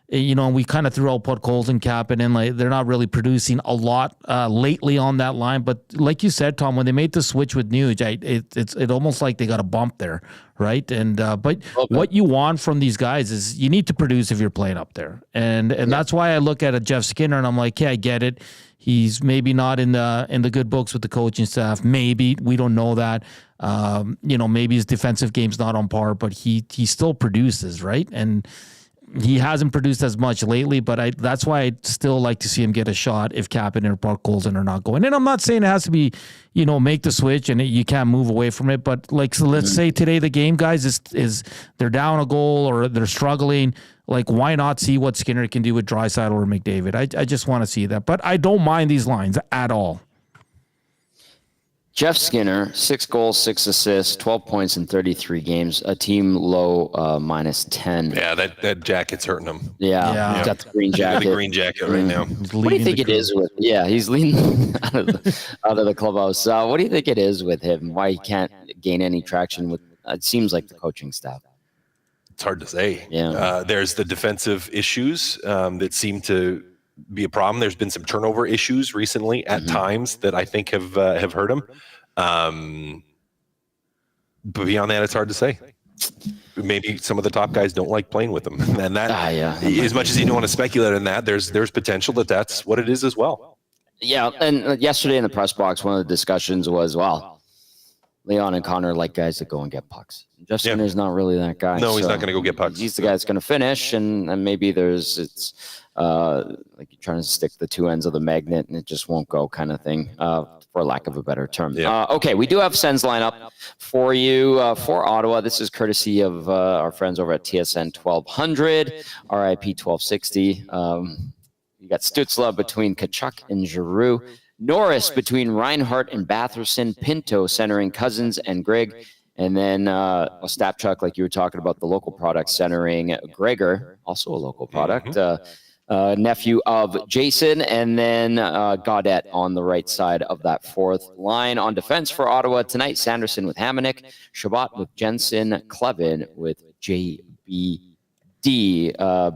B: And we kind of threw out Podkolzin, Kapanen, like they're not really producing a lot lately on that line. But like you said, Tom, when they made the switch with Nuge, it's almost like they got a bump there, right? And but what you want from these guys is you need to produce if you're playing up there, and that's why I look at a Jeff Skinner and I'm like, yeah, I get it. He's maybe not in the good books with the coaching staff. Maybe we don't know that. Maybe his defensive game's not on par, but he still produces, right? And he hasn't produced as much lately, but that's why I'd still like to see him get a shot if Kapanen or Podkolzin are not going. And I'm not saying it has to be, make the switch and you can't move away from it. But let's say today the game, guys, is they're down a goal or they're struggling. Like, why not see what Skinner can do with Draisaitl or McDavid? I just want to see that. But I don't mind these lines at all.
A: Jeff Skinner, 6 goals, 6 assists, 12 points in 33 games, a team low -10.
C: Yeah, that jacket's hurting him.
A: Yeah. He's got the green jacket.
C: The green jacket right now.
A: What do you think it is with? Yeah, he's leading out of the clubhouse. What do you think it is with him? Why he can't gain any traction with? It seems like the coaching staff.
C: It's hard to say.
A: Yeah.
C: There's the defensive issues that seem to be a problem. There's been some turnover issues recently at times that I think have hurt him. But beyond that, it's hard to say. Maybe some of the top guys don't like playing with him, and that as much as you don't want to speculate on that, there's potential that's what it is as well.
A: Yeah, and yesterday in the press box, one of the discussions was, well, Leon and Connor like guys that go and get pucks. Jeff Skinner's not really that guy.
C: No, he's not going to go get pucks.
A: He's the guy that's going to finish, and maybe it's like you're trying to stick the two ends of the magnet and it just won't go kind of thing, for lack of a better term. Okay, we do have Sens lineup for you for Ottawa. This is courtesy of our friends over at TSN 1200, RIP 1260. You got Stützle between Tkachuk and Giroux. Norris between Reinhart and Batherson. Pinto centering Cousins and Greg. And then Ostapchuk, like you were talking about, the local product centering Gregor, also a local product, nephew of Jason. And then Gaudette on the right side of that fourth line. On defense for Ottawa tonight, Sanderson with Hamonic, Shabbat with Jensen, Clevin with JBD,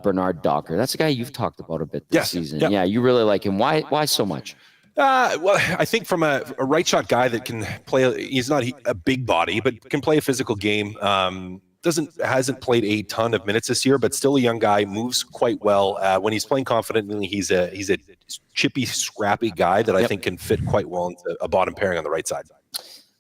A: Bernard Docker. That's a guy you've talked about a bit this season.
C: Yep.
A: Yeah, you really like him. Why so much?
C: Well, I think from a right shot guy that can play, he's not a big body, but can play a physical game. Hasn't played a ton of minutes this year, but still a young guy, moves quite well. When he's playing confidently, he's a chippy, scrappy guy that I think can fit quite well into a bottom pairing on the right side.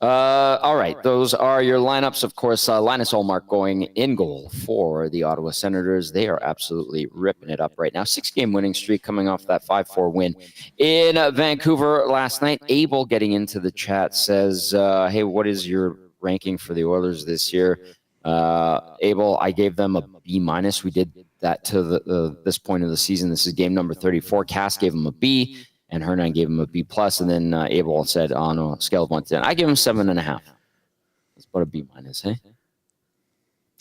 A: All right, those are your lineups. Of course, Linus Ullmark going in goal for the Ottawa Senators. They are absolutely ripping it up right now. 6-game winning streak coming off that 5-4 win in Vancouver last night. Abel getting into the chat says, hey, what is your ranking for the Oilers this year? Abel, I gave them a B-. We did that to this point of the season. This is game number 34. Cass gave them a B. And Hernan gave him a B+, and then Abel said on a scale of 1 to 10, I give him 7.5. That's about a B-, hey?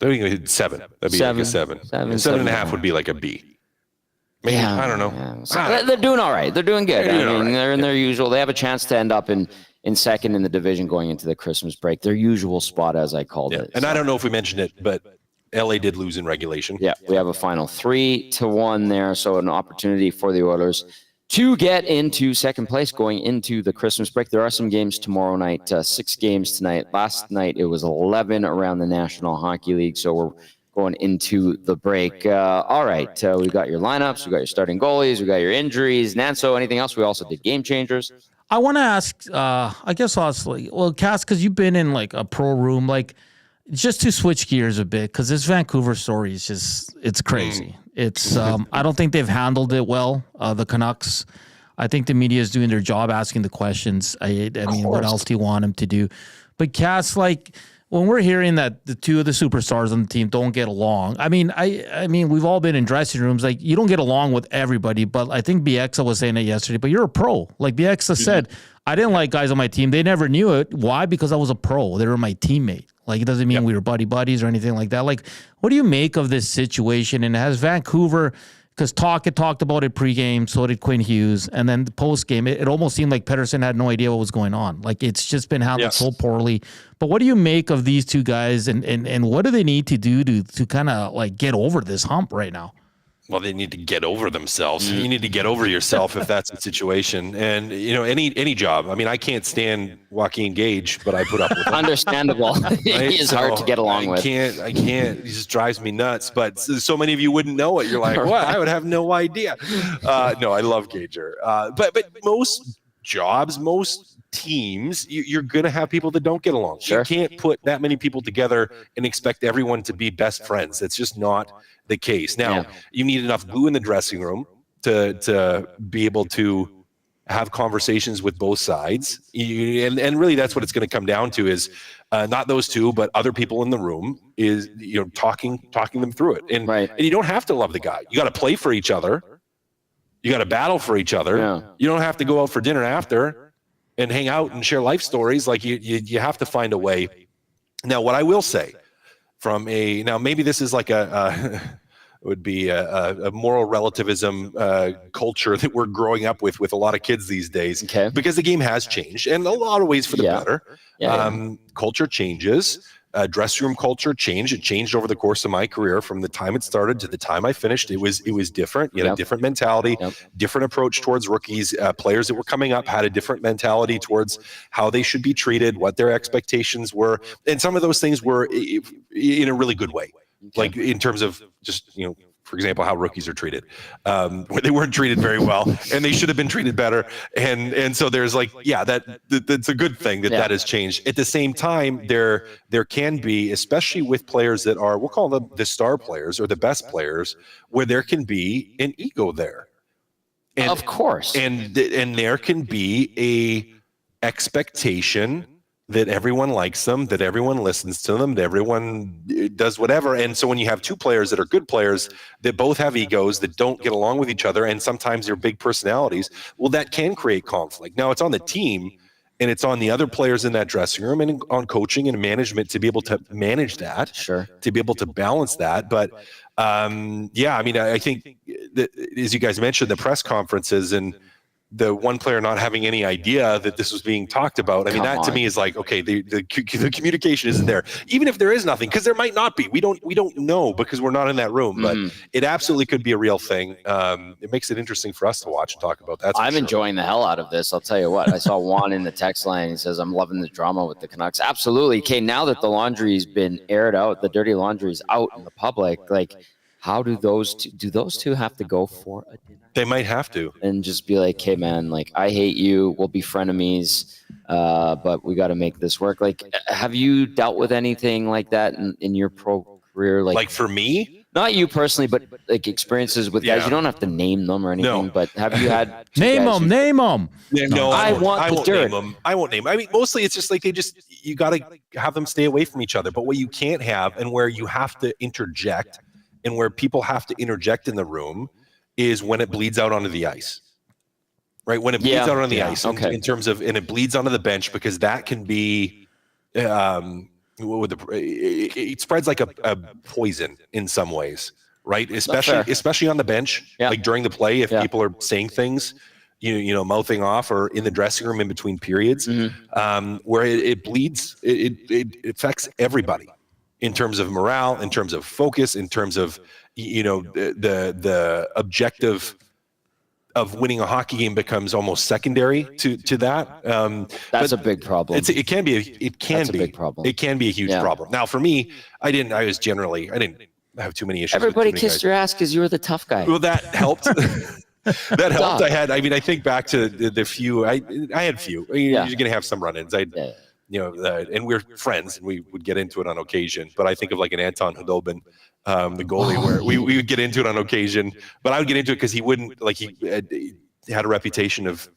C: There you go, 7. That'd be like a 7. 7.5 would be like a B. Maybe,
A: Yeah,
C: I don't know.
A: yeah. So they're doing all right. They're doing good. They're in their usual. They have a chance to end up in second in the division going into the Christmas break. Their usual spot, as I called it.
C: And I don't know if we mentioned it, but LA did lose in regulation.
A: Yeah, we have a final 3-1 there. So an opportunity for the Oilers to get into second place going into the Christmas break. There are some games tomorrow night, 6 games tonight. Last night it was 11 around the National Hockey League. So we're going into the break. All right, we got your lineups, we got your starting goalies, we got your injuries. Nanso, anything else? We also did game changers.
B: I want to ask, I guess honestly, well, Cass, because you've been in like a pro room, like just to switch gears a bit, because this Vancouver story is just, it's crazy. It's, I don't think they've handled it well, the Canucks. I think the media is doing their job asking the questions. I mean, what else do you want them to do? But Cass, like, when we're hearing that the two of the superstars on the team don't get along, I mean, we've all been in dressing rooms. Like, you don't get along with everybody, but I think Bieksa was saying it yesterday, but you're a pro. Like Bieksa said, I didn't like guys on my team. They never knew it. Why? Because I was a pro. They were my teammate. Like, it doesn't mean we were buddies or anything like that. Like, what do you make of this situation? And has Vancouver, because had talked about it pregame, so did Quinn Hughes, and then the postgame, it almost seemed like Pettersson had no idea what was going on. Like, it's just been handled so poorly. But what do you make of these two guys, and what do they need to do to kind of like get over this hump right now?
C: Well, they need to get over themselves. You need to get over yourself if that's the situation. And, you know, any job. I mean, I can't stand Joaquin Gage, but I put up with him.
A: Understandable.
C: Right?
A: He is hard to get along with.
C: I can't. He just drives me nuts. But so many of you wouldn't know it. You're like, what? I would have no idea. No, I love Gager. But most jobs, most teams, you're going to have people that don't get along. Sure. You can't put that many people together and expect everyone to be best friends. That's just not the case. Now, you need enough glue in the dressing room to be able to have conversations with both sides. And really that's what it's going to come down to is not those two, but other people in the room is, you know, talking them through it. And, and you don't have to love the guy. You got to play for each other. You got to battle for each other. Yeah. You don't have to go out for dinner after and hang out and share life stories. Like you have to find a way. Now, what I will say now maybe this is like would be a moral relativism culture that we're growing up with a lot of kids these days, because the game has changed in a lot of ways for the better. Culture changes. Dressing room culture changed. It changed over the course of my career from the time it started to the time I finished. It was different. You had a different mentality, different approach towards rookies. Players that were coming up had a different mentality towards how they should be treated, what their expectations were. And some of those things were in a really good way. Like in terms of just, you know, for example, how rookies are treated, where they weren't treated very well and they should have been treated better. And so there's like, that's a good thing that has changed. At the same time, there can be, especially with players that are, we'll call them the star players or the best players, where there can be an ego there. And,
A: of course.
C: And there can be a expectation that everyone likes them, that everyone listens to them, that everyone does whatever. And so when you have two players that are good players, that both have egos, that don't get along with each other, and sometimes they're big personalities, well, that can create conflict. Now, it's on the team, and it's on the other players in that dressing room and on coaching and management to be able to manage that, to be able to balance that. But I mean, I think that, as you guys mentioned, the press conferences and the one player not having any idea that this was being talked about. I mean, that to me is like, okay, the communication isn't there. Even if there is nothing, because there might not be. We don't know because we're not in that room. But it absolutely could be a real thing. It makes it interesting for us to watch and talk about that.
A: I'm enjoying the hell out of this. I'll tell you what. I saw Juan in the text line. He says, "I'm loving the drama with the Canucks." Absolutely. Okay, now that the laundry's been aired out, the dirty laundry's out in the public, like, how do those two have to go for a dinner?
C: They might have to. And
A: just be like, hey, man, like, I hate you. We'll be frenemies, but we got to make this work. Like, have you dealt with anything like that in your pro career? Like
C: for me?
A: Not you personally, but like experiences with guys. You don't have to name them or anything, but have you had
B: name them?
C: Yeah, no,
A: I won't name them.
C: I won't name them. I mean, mostly it's just like you got to have them stay away from each other. But what you can't have, and where you have to interject, and where people have to interject in the room, is when it bleeds out onto the ice, right? When it bleeds out on the ice, in terms of, and it bleeds onto the bench, because that can be, it spreads like a poison in some ways, right? Especially on the bench, like during the play, if people are saying things, mouthing off, or in the dressing room in between periods, where it bleeds, it affects everybody in terms of morale, in terms of focus, in terms of, the objective of winning a hockey game becomes almost secondary to that.
A: That's a big problem.
C: It can be a big problem. It can be a huge problem. Now, for me, I didn't have too many issues.
A: Everybody kissed your ass because you were the tough guy.
C: Well, that helped. That helped. I think back to the few. I had few. You're going to have some run-ins. And we're friends, and we would get into it on occasion. But I think of like an Anton Hudobin, the goalie, where we would get into it on occasion. But I would get into it because he wouldn't, like, he had a reputation of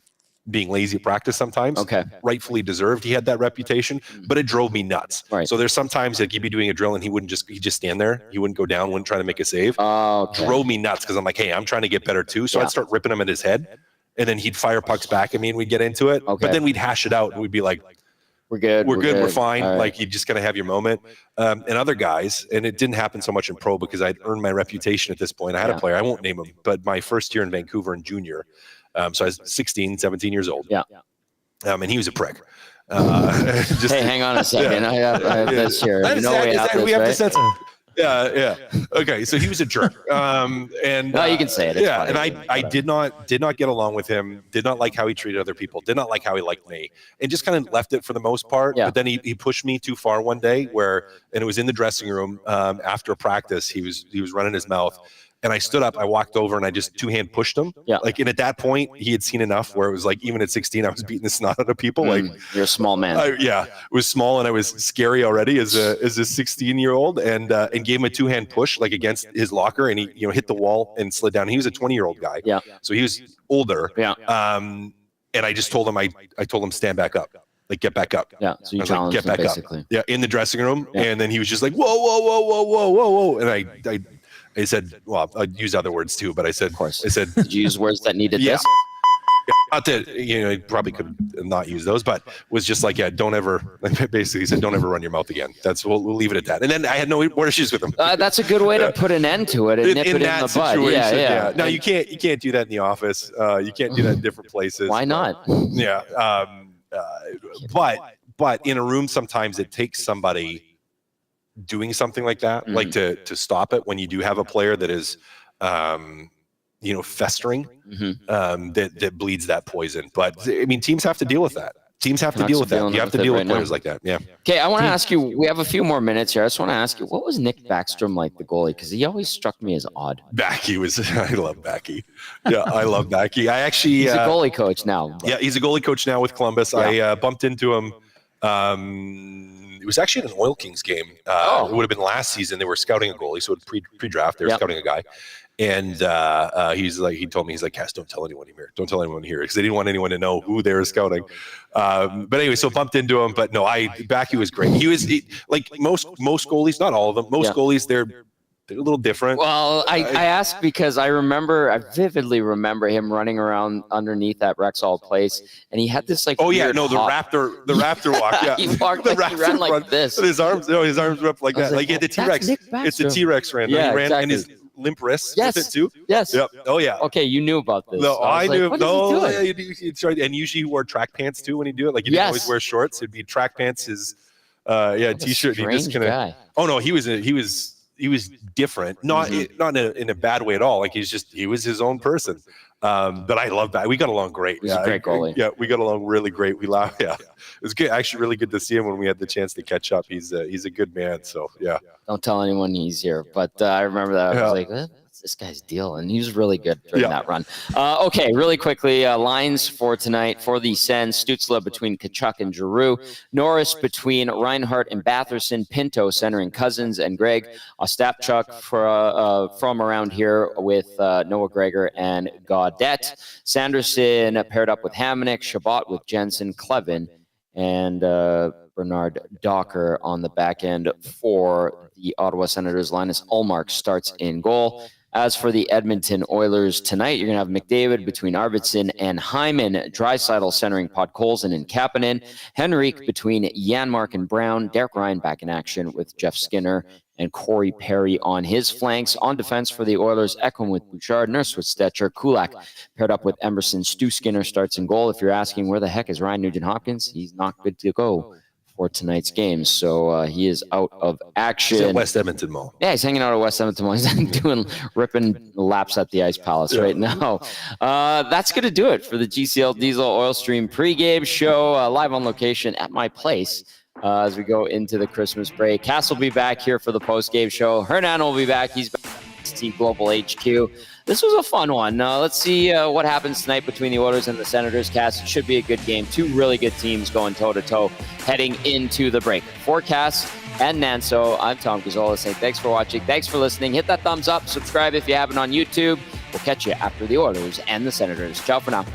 C: being lazy at practice sometimes.
A: Okay.
C: Rightfully deserved. He had that reputation, but it drove me nuts.
A: Right.
C: So there's sometimes like he'd be doing a drill and he'd just stand there. He wouldn't go down, wouldn't try to make a save.
A: Okay.
C: Drove me nuts because I'm like, hey, I'm trying to get better too. So I'd start ripping him at his head, and then he'd fire pucks back at me and we'd get into it.
A: Okay.
C: But then we'd hash it out and we'd be like, we're good, we're fine. Right. Like, you just gotta have your moment. And other guys, and it didn't happen so much in pro because I'd earned my reputation at this point. I had a player, I won't name him, but my first year in Vancouver in junior. So I was 16, 17 years old.
A: Yeah.
C: And he was a prick.
A: Hey, hang on a second. I have this here.
C: We have to censor. Yeah. Okay. So he was a jerk. And
A: no, you can say it. It's
C: and
A: funny,
C: I did not get along with him. Did not like how he treated other people. Did not like how he liked me, and just kind of left it for the most part.
A: Yeah.
C: But then he pushed me too far one day, and it was in the dressing room after practice. He was running his mouth. And I stood up, I walked over, and I just two-hand pushed him. Yeah. Like, and at that point, he had seen enough where it was like, even at 16, I was beating the snot out of people. Like,
A: you're a small man.
C: It was small, and I was scary already as a 16-year-old, and gave him a two-hand push, like, against his locker, and he hit the wall and slid down. He was a 20-year-old guy.
A: Yeah.
C: So he was older.
A: Yeah.
C: And I just told him, I told him, stand back up. Like, get back up.
A: Yeah. So you challenged him, basically.
C: Up. Yeah, in the dressing room. Yeah. And then he was just like, whoa. And I said, well, I'd use other words too, but I said,
A: of course.
C: I said,
A: did you use words that needed this?
C: Not that, I probably could not use those, but was just like, don't ever, basically said, don't ever run your mouth again. We'll leave it at that. And then I had no more issues with him.
A: That's a good way to put an end to it and nip it in the bud. Yeah.
C: No, you can't do that in the office. You can't do that in different places.
A: Why not?
C: Yeah. But in a room, sometimes it takes somebody doing something like that, like to stop it when you do have a player that is, festering, that bleeds that poison. But I mean, teams have to deal with that. You have to deal with players like that. Yeah. Okay,
A: I want to ask you, we have a few more minutes here. I just want to ask you, what was Nick Backstrom like, the goalie? Because he always struck me as odd.
C: I love Backy. Yeah, I love Backy. I actually...
A: He's a goalie coach now.
C: Yeah, he's a goalie coach now with Columbus. Yeah. I bumped into him. It was actually an Oil Kings game. It would have been last season. They were scouting a goalie, so pre-draft, they were scouting a guy. And he told me, he's like, Cass, don't tell anyone here. Don't tell anyone here, because they didn't want anyone to know who they were scouting. But anyway, so bumped into him. But no, Backy was great. Like most goalies, not all of them. Most goalies, they're a little different.
A: Well, I asked because I vividly remember him running around underneath that Rexall place, and he had this like.
C: Oh yeah, no, the raptor walk. Yeah,
A: he walked he ran like this.
C: His arms were up like that. Like he had the T-Rex. It's the T-Rex ran.
A: Yeah,
C: he ran
A: exactly.
C: and his limp wrists.
A: Yes.
C: With it too.
A: Yes.
C: Yep. Oh yeah.
A: Okay, you knew about this.
C: No, I knew.
A: Like, no,
C: it's right. And usually he wore track pants too when he do it. Like he didn't always wear shorts. It'd be track pants. His T-shirt.
A: He just kind of.
C: Oh no, he was different, not in a bad way at all. Like he was his own person. But I love that. We got along great.
A: He's a great goalie.
C: Yeah, we got along really great. We laughed. Yeah, it was good. Actually, really good to see him when we had the chance to catch up. He's a good man. So yeah.
A: Don't tell anyone he's here. But I remember that. I was like, what's this guy's deal? And he was really good during that run. Okay, really quickly, lines for tonight for the Sens: Stützle between Tkachuk and Giroux, Norris between Reinhart and Batherson, Pinto centering Cousins and Gregg, Ostapchuk from around here with Noah Gregor and Gaudette, Sanderson paired up with Hamonic, Shabbat with Jensen, Clevin, and Bernard Docker on the back end for the Ottawa Senators. Linus Ullmark starts in goal. As for the Edmonton Oilers tonight, you're going to have McDavid between Arvidsson and Hyman, Draisaitl centering Podkolzin and Kapanen, Henrique between Janmark and Brown, Derek Ryan back in action with Jeff Skinner, and Corey Perry on his flanks. On defense for the Oilers, Ekholm with Bouchard, Nurse with Stetcher, Kulak paired up with Emerson. Stu Skinner starts in goal. If you're asking where the heck is Ryan Nugent-Hopkins, he's not good to go for tonight's game. So he is out of action.
C: He's at West Edmonton Mall.
A: Yeah, he's hanging out at West Edmonton Mall. He's ripping laps at the Ice Palace right now. That's going to do it for the GCL Diesel Oil Stream pregame show, live on location at my place as we go into the Christmas break. Cass will be back here for the postgame show. Hernan will be back. He's back at ST Global HQ. This was a fun one. Let's see what happens tonight between the Oilers and the Senators. Cass, it should be a good game. Two really good teams going toe-to-toe heading into the break. For Cass and Nanso, I'm Tom Gazzola saying thanks for watching. Thanks for listening. Hit that thumbs up. Subscribe if you haven't on YouTube. We'll catch you after the Oilers and the Senators. Ciao for now.